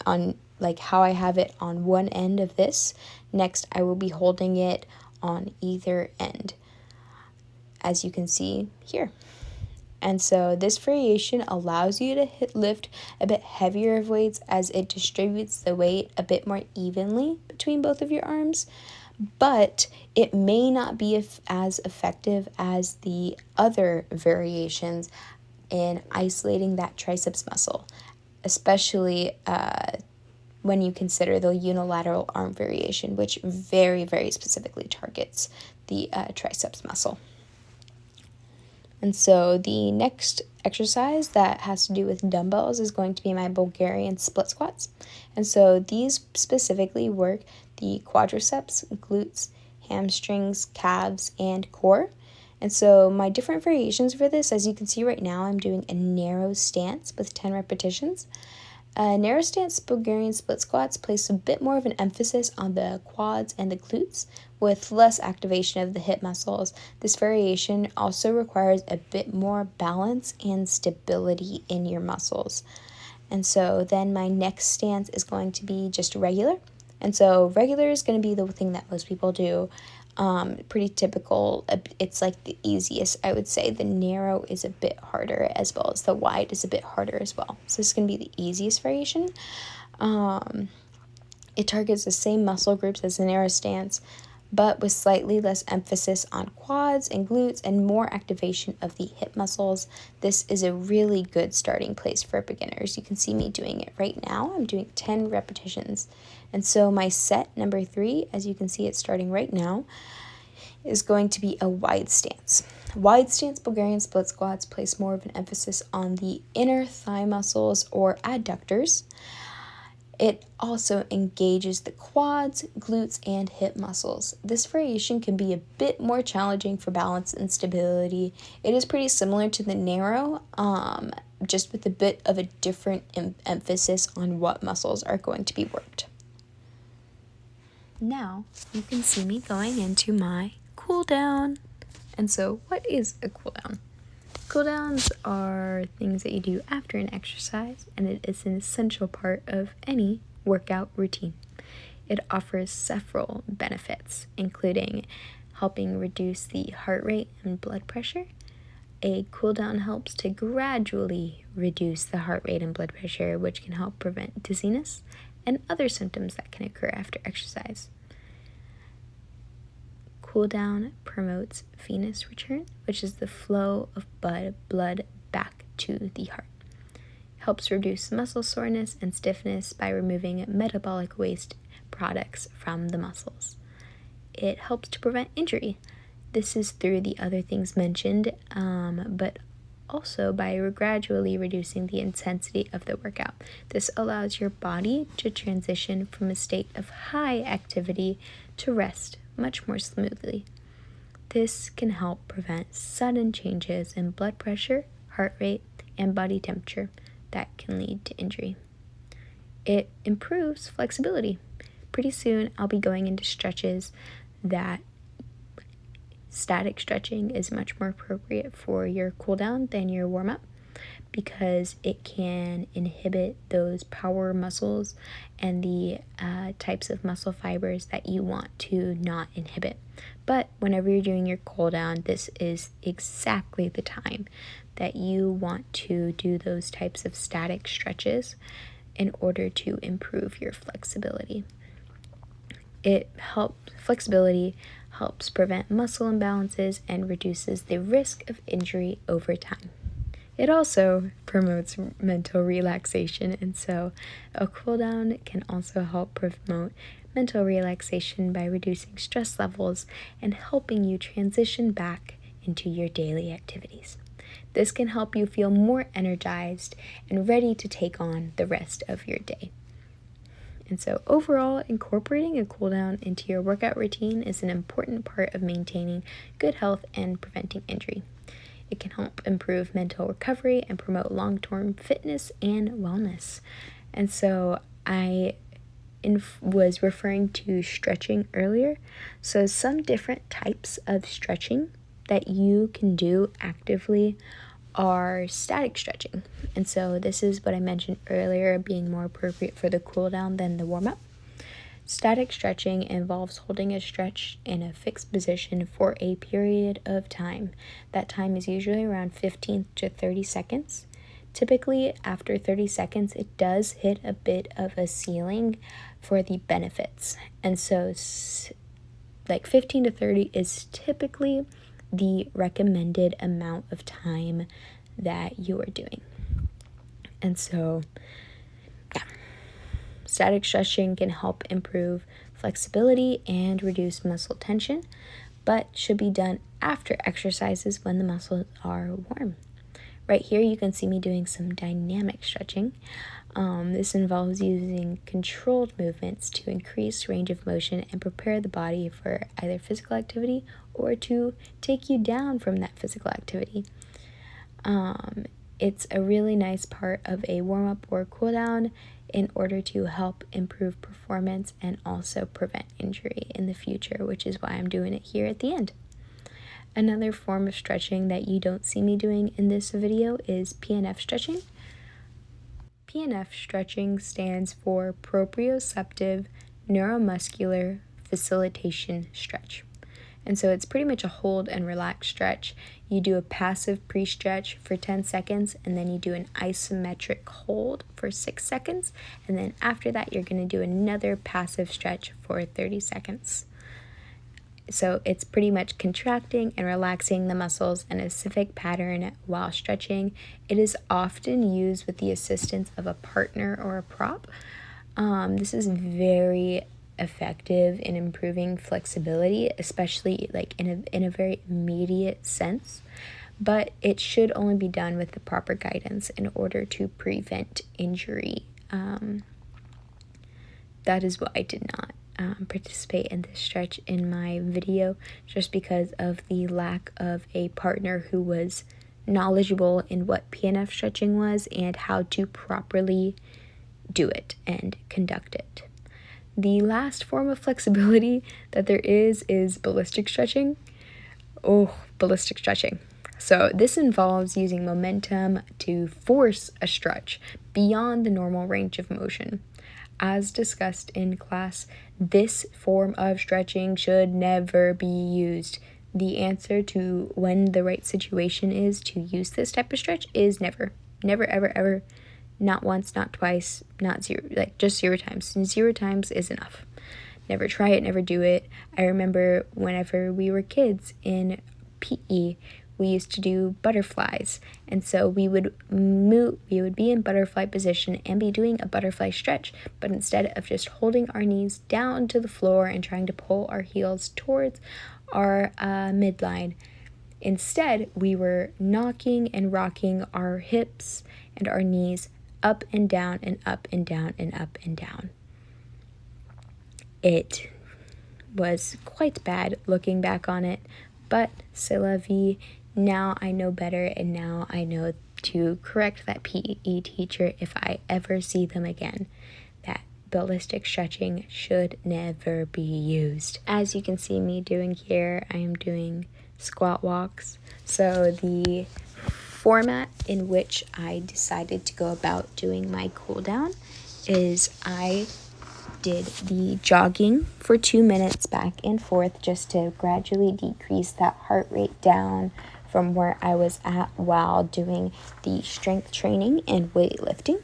Speaker 1: on how I have it on one end of this, next I will be holding it on either end, as you can see here. And so this variation allows you to lift a bit heavier of weights, as it distributes the weight a bit more evenly between both of your arms, but it may not be as effective as the other variations in isolating that triceps muscle, especially when you consider the unilateral arm variation, which very, very specifically targets the triceps muscle. And so the next exercise that has to do with dumbbells is going to be my Bulgarian split squats. And so these specifically work the quadriceps, glutes, hamstrings, calves, and core. And so my different variations for this, as you can see right now, I'm doing a narrow stance with 10 repetitions. Narrow stance Bulgarian split squats place a bit more of an emphasis on the quads and the glutes, with less activation of the hip muscles. This variation also requires a bit more balance and stability in your muscles. And so then my next stance is going to be just regular. And so regular is going to be the thing that most people do. Pretty typical. It's like the easiest, I would say. The narrow is a bit harder, as well as the wide is a bit harder as well. So this is going to be the easiest variation. It targets the same muscle groups as the narrow stance, but with slightly less emphasis on quads and glutes and more activation of the hip muscles. This is a really good starting place for beginners. You can see me doing it right now. I'm doing 10 repetitions. And so my set number 3, as you can see it starting right now, is going to be a wide stance. Wide stance Bulgarian split squats place more of an emphasis on the inner thigh muscles or adductors. It also engages the quads, glutes, and hip muscles. This variation can be a bit more challenging for balance and stability. It is pretty similar to the narrow, just with a bit of a different emphasis on what muscles are going to be worked. Now you can see me going into my cool down. And so what is a cool down? Cool-downs are things that you do after an exercise, and it is an essential part of any workout routine. It offers several benefits, including helping reduce the heart rate and blood pressure. A cool-down helps to gradually reduce the heart rate and blood pressure, which can help prevent dizziness and other symptoms that can occur after exercise. Cool down promotes venous return, which is the flow of blood back to the heart. It helps reduce muscle soreness and stiffness by removing metabolic waste products from the muscles. It helps to prevent injury. This is through the other things mentioned, but also by gradually reducing the intensity of the workout. This allows your body to transition from a state of high activity to rest much more smoothly. This can help prevent sudden changes in blood pressure, heart rate, and body temperature that can lead to injury. It improves flexibility. Pretty soon I'll be going into stretches that static stretching is much more appropriate for your cool down than your warm up, because it can inhibit those power muscles and the types of muscle fibers that you want to not inhibit. But whenever you're doing your cool down, this is exactly the time that you want to do those types of static stretches in order to improve your flexibility. Flexibility helps prevent muscle imbalances and reduces the risk of injury over time. It also promotes mental relaxation, and so a cool down can also help promote mental relaxation by reducing stress levels and helping you transition back into your daily activities. This can help you feel more energized and ready to take on the rest of your day. And so overall, incorporating a cool down into your workout routine is an important part of maintaining good health and preventing injury. It can help improve mental recovery and promote long-term fitness and wellness. And so I was referring to stretching earlier. So some different types of stretching that you can do actively are static stretching. And so this is what I mentioned earlier, being more appropriate for the cool down than the warm up. Static stretching involves holding a stretch in a fixed position for a period of time. That time is usually around 15 to 30 seconds. Typically, after 30 seconds, it does hit a bit of a ceiling for the benefits. And so, like 15 to 30 is typically the recommended amount of time that you are doing. And so, static stretching can help improve flexibility and reduce muscle tension, but should be done after exercises when the muscles are warm. Right here you can see me doing some dynamic stretching. This involves using controlled movements to increase range of motion and prepare the body for either physical activity or to take you down from that physical activity. It's a really nice part of a warm-up or cool-down in order to help improve performance and also prevent injury in the future, which is why I'm doing it here at the end. Another form of stretching that you don't see me doing in this video is PNF stretching. PNF stretching stands for proprioceptive neuromuscular facilitation stretch. And so it's pretty much a hold and relax stretch. You do a passive pre-stretch for 10 seconds, and then you do an isometric hold for 6 seconds. And then after that, you're going to do another passive stretch for 30 seconds. So it's pretty much contracting and relaxing the muscles in a specific pattern while stretching. It is often used with the assistance of a partner or a prop. This is very effective in improving flexibility, especially like in a very immediate sense, but it should only be done with the proper guidance in order to prevent injury. That is why I did not participate in this stretch in my video, just because of the lack of a partner who was knowledgeable in what PNF stretching was and how to properly do it and conduct it. The last form of flexibility that there is ballistic stretching. Ballistic stretching. So this involves using momentum to force a stretch beyond the normal range of motion. As discussed in class, this form of stretching should never be used. The answer to when the right situation is to use this type of stretch is never. Never, ever, ever. Not once, not twice, not zero, like just 0 times. 0 times is enough. Never try it, never do it. I remember whenever we were kids in PE, we used to do butterflies. And so we would be in butterfly position and be doing a butterfly stretch, but instead of just holding our knees down to the floor and trying to pull our heels towards our midline, instead we were knocking and rocking our hips and our knees up and down and up and down and up and down. It was quite bad looking back on it, but c'est la vie. Now I know better, and now I know to correct that PE teacher if I ever see them again. That ballistic stretching should never be used. As you can see me doing here, I am doing squat walks. So the format in which I decided to go about doing my cool down is I did the jogging for 2 minutes back and forth just to gradually decrease that heart rate down from where I was at while doing the strength training and weightlifting.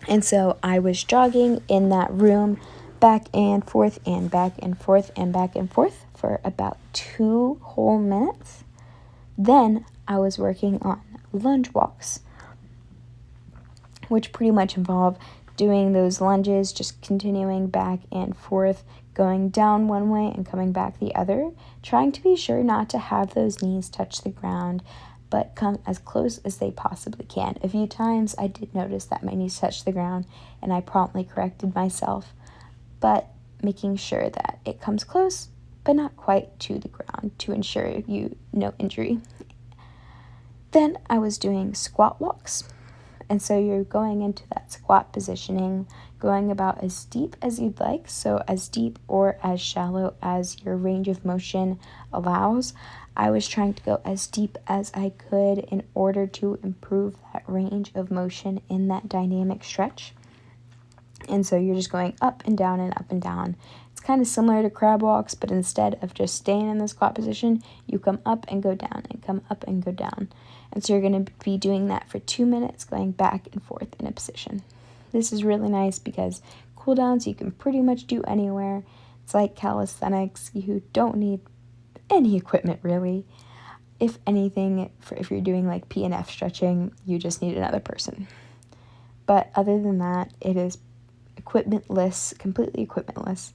Speaker 1: And so I was jogging in that room back and forth and back and forth and back and forth for about 2 whole minutes. Then I was working on lunge walks, which pretty much involve doing those lunges, just continuing back and forth, going down one way and coming back the other, trying to be sure not to have those knees touch the ground, but come as close as they possibly can. A few times I did notice that my knees touched the ground, and I promptly corrected myself, but making sure that it comes close, but not quite to the ground to ensure no injury. Then I was doing squat walks. And so you're going into that squat positioning, going about as deep as you'd like, so as deep or as shallow as your range of motion allows. I was trying to go as deep as I could in order to improve that range of motion in that dynamic stretch. And so you're just going up and down and up and down. It's kind of similar to crab walks, but instead of just staying in the squat position, you come up and go down and come up and go down. And so you're going to be doing that for 2 minutes, going back and forth in a position. This is really nice because cool downs you can pretty much do anywhere. It's like calisthenics. You don't need any equipment really. If anything, if you're doing like P&F stretching, you just need another person. But other than that, it is equipmentless, completely equipmentless,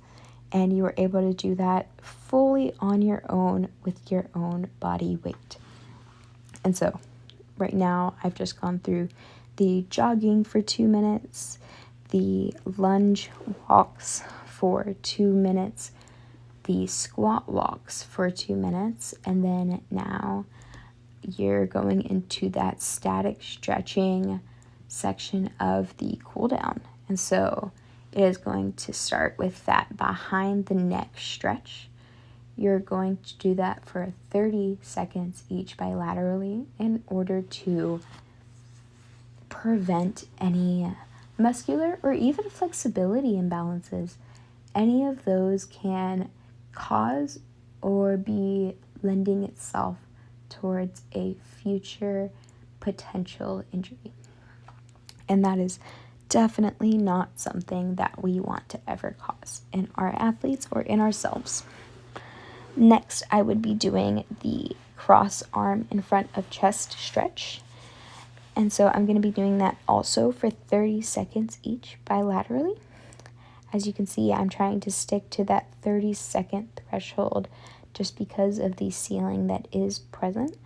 Speaker 1: and you are able to do that fully on your own with your own body weight. And so right now I've just gone through the jogging for 2 minutes, the lunge walks for 2 minutes, the squat walks for 2 minutes, and then now you're going into that static stretching section of the cool down. And so it is going to start with that behind the neck stretch. You're going to do that for 30 seconds each bilaterally in order to prevent any muscular or even flexibility imbalances. Any of those can cause or be lending itself towards a future potential injury. And that is definitely not something that we want to ever cause in our athletes or in ourselves. Next, I would be doing the cross arm in front of chest stretch. And so I'm going to be doing that also for 30 seconds each bilaterally. As you can see, I'm trying to stick to that 30-second threshold just because of the ceiling that is present.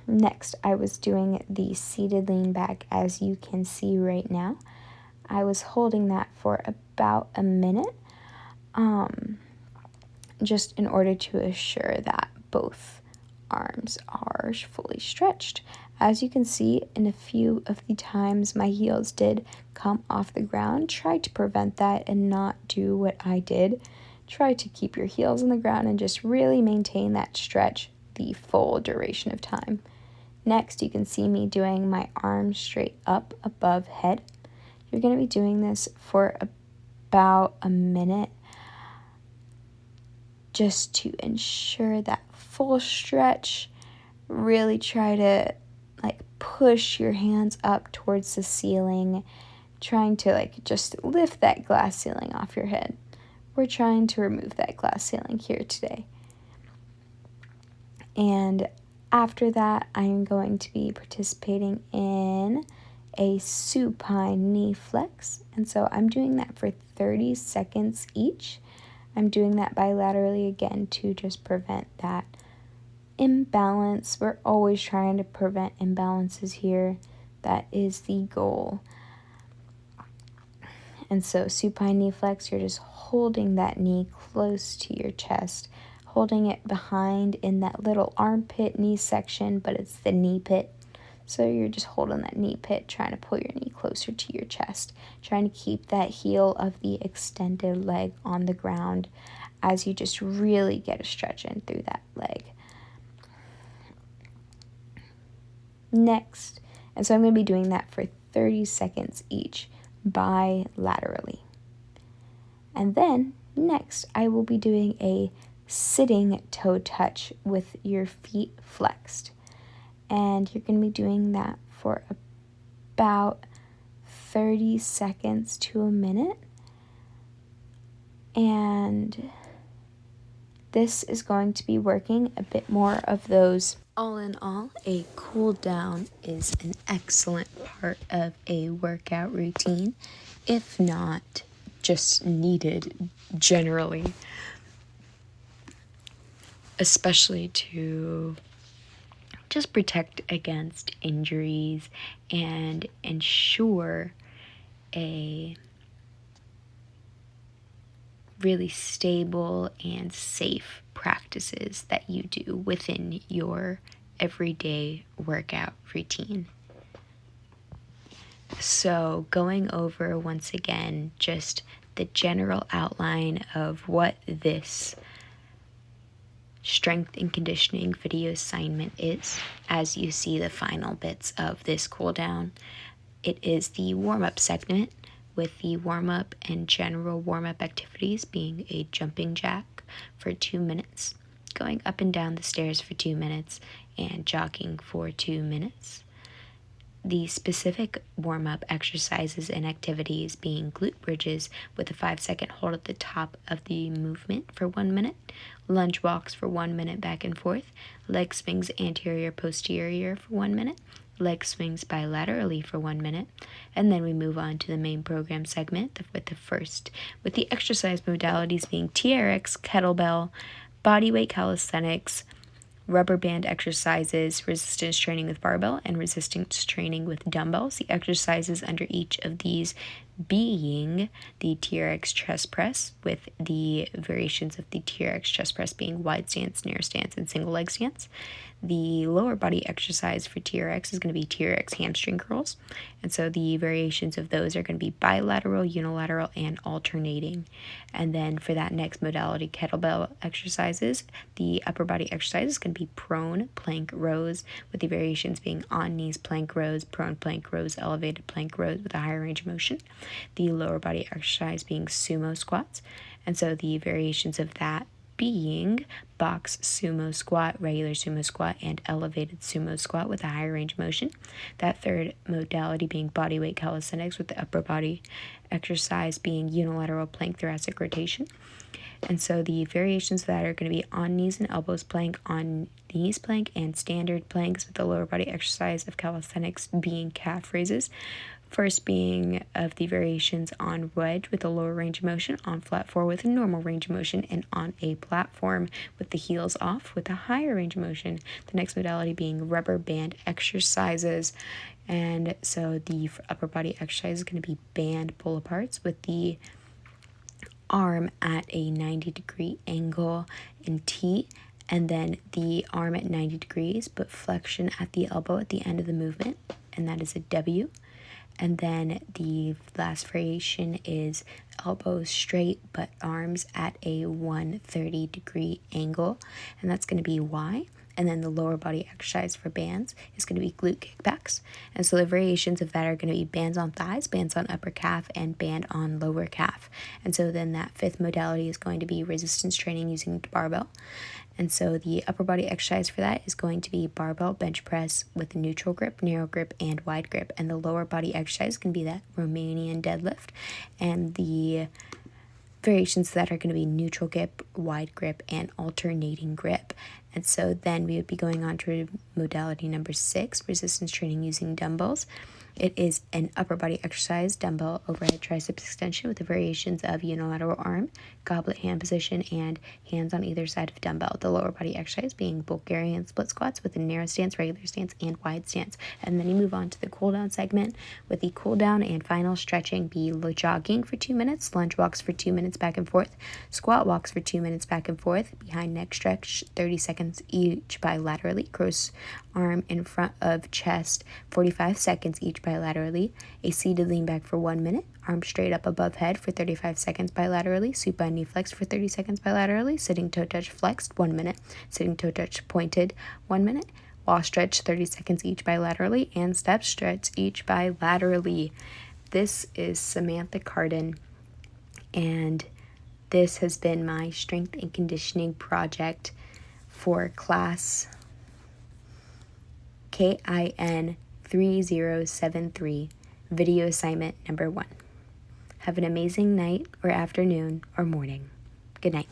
Speaker 1: Next, I was doing the seated lean back, as you can see right now. I was holding that for about a minute, just in order to assure that both arms are fully stretched. As you can see, in a few of the times my heels did come off the ground, try to prevent that and not do what I did. Try to keep your heels on the ground and just really maintain that stretch the full duration of time. Next, you can see me doing my arms straight up above head. You're going to be doing this for about a minute just to ensure that full stretch. Really try to push your hands up towards the ceiling, trying to just lift that glass ceiling off your head. We're trying to remove that glass ceiling here today. And after that, I'm going to be participating in a supine knee flex. And so I'm doing that for 30 seconds each. I'm doing that bilaterally again to just prevent that imbalance. We're always trying to prevent imbalances here. That is the goal. And so supine knee flex, you're just holding that knee close to your chest, holding it behind in that little armpit knee section, but it's the knee pit. So you're just holding that knee pit, trying to pull your knee closer to your chest, trying to keep that heel of the extended leg on the ground as you just really get a stretch in through that leg. Next, and so I'm going to be doing that for 30 seconds each, bilaterally. And then next, I will be doing a sitting toe touch with your feet flexed. And you're going to be doing that for about 30 seconds to a minute. And this is going to be working a bit more of those. All in all, a cool down is an excellent part of a workout routine, if not just needed generally, especially to just protect against injuries and ensure a really stable and safe practices that you do within your everyday workout routine. So going over once again just the general outline of what this strength and conditioning video assignment is, as you see the final bits of this cool down. It is the warm-up segment, with the warm-up and general warm-up activities being a jumping jack for 2 minutes, going up and down the stairs for 2 minutes, and jogging for 2 minutes. The specific warm-up exercises and activities being glute bridges with a 5-second hold at the top of the movement for 1 minute, lunge walks for 1 minute back and forth, leg swings anterior-posterior for 1 minute, leg swings bilaterally for 1 minute, and then we move on to the main program segment with the exercise modalities being TRX, kettlebell, bodyweight calisthenics, rubber band exercises, resistance training with barbell, and resistance training with dumbbells. The exercises under each of these being the TRX chest press, with the variations of the TRX chest press being wide stance, narrow stance, and single leg stance. The lower body exercise for TRX is going to be TRX hamstring curls, and so the variations of those are going to be bilateral, unilateral, and alternating. And then for that next modality, kettlebell exercises, the upper body exercise is going to be prone plank rows, with the variations being on knees plank rows, prone plank rows, elevated plank rows with a higher range of motion. The lower body exercise being sumo squats, and so the variations of that being box sumo squat, regular sumo squat, and elevated sumo squat with a higher range of motion. That third modality being bodyweight calisthenics, with the upper body exercise being unilateral plank thoracic rotation. And so the variations of that are going to be on knees and elbows plank, on knees plank, and standard planks, with the lower body exercise of calisthenics being calf raises. First being of the variations on wedge with a lower range of motion, on flat floor with a normal range of motion, and on a platform with the heels off with a higher range of motion. The next modality being rubber band exercises. And so the upper body exercise is going to be band pull aparts, with the arm at a 90-degree angle in T, and then the arm at 90 degrees, but flexion at the elbow at the end of the movement, and that is a W. And then the last variation is elbows straight, but arms at a 130-degree angle, and that's going to be Y. And then the lower body exercise for bands is going to be glute kickbacks. And so the variations of that are going to be bands on thighs, bands on upper calf, and band on lower calf. And so then that fifth modality is going to be resistance training using barbell. And so the upper body exercise for that is going to be barbell bench press with neutral grip, narrow grip, and wide grip. And the lower body exercise can be that Romanian deadlift. And the variations that are going to be neutral grip, wide grip, and alternating grip. And so then we would be going on to modality number 6, resistance training using dumbbells. It is an upper body exercise, dumbbell overhead triceps extension with the variations of unilateral arm, goblet hand position, and hands on either side of dumbbell. The lower body exercise being Bulgarian split squats with a narrow stance, regular stance, and wide stance. And then you move on to the cool down segment with the cool down and final stretching be jogging for 2 minutes, lunge walks for 2 minutes back and forth, squat walks for 2 minutes back and forth, behind neck stretch 30 seconds each bilaterally, cross arm in front of chest 45 seconds each bilaterally, a seated lean back for 1 minute, arm straight up above head for 35 seconds bilaterally, supine knee flex for 30 seconds bilaterally, sitting toe touch flexed 1 minute, sitting toe touch pointed 1 minute, wall stretch 30 seconds each bilaterally, and step stretch each bilaterally. This is Samantha Carden, and this has been my strength and conditioning project for class KIN 3073, video assignment number 1. Have an amazing night or afternoon or morning. Good night.